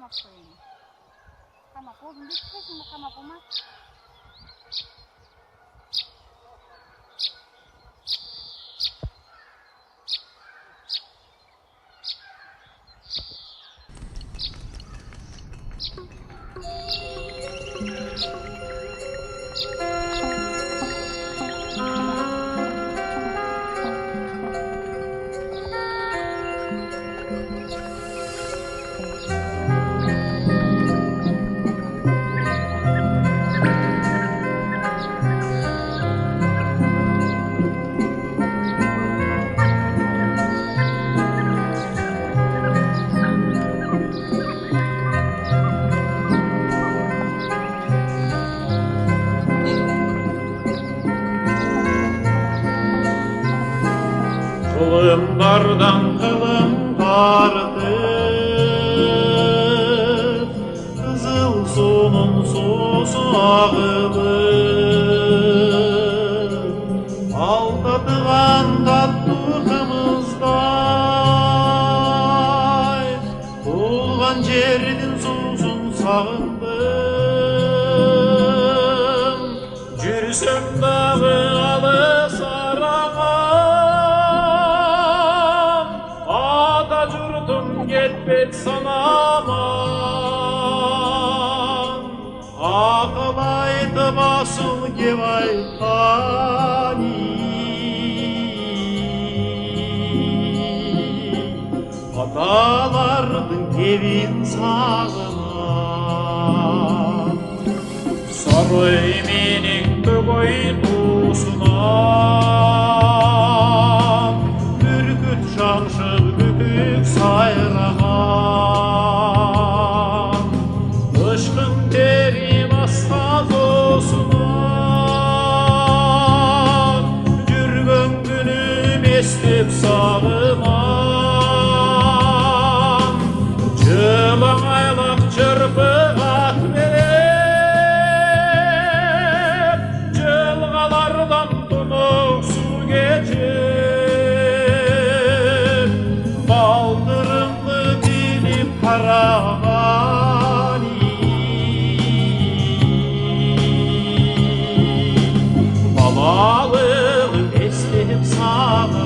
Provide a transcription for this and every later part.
qamab qo'yaymi? Qamab, o'zim bekitishimni qamab bo'lmas. Kılımlardan kılımlardı, kızıl sunun susu ağılı. Aldadıgan tatlılığımızday, bulgan жердің susun sağındım. Жүрсем дағы алыс араған, ата жұртым кетпек санаман. Ақыл айтып асыл кеп айтқан аталардың кебін сағынам. Сарой менің бөгөй туысынан, бүркіт шаңшық бүтік сайраған. Ұшқын терім астаз осынан, жүрген күнім естіп сағынам. Жылың айлақ жырпы ат беріп, жылғалардан тұнық су кешіп, балтырымды биліп қараған балалығым естеп сағынам.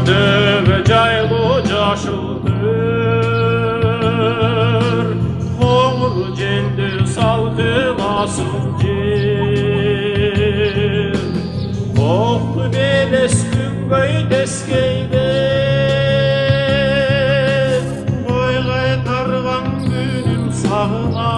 Töbe jaylı jaşıldır, Qoğur jeldi salqılasın jer. Qoqtu beles küngöy teskeyde, Qoy qaytargan günüm sağına.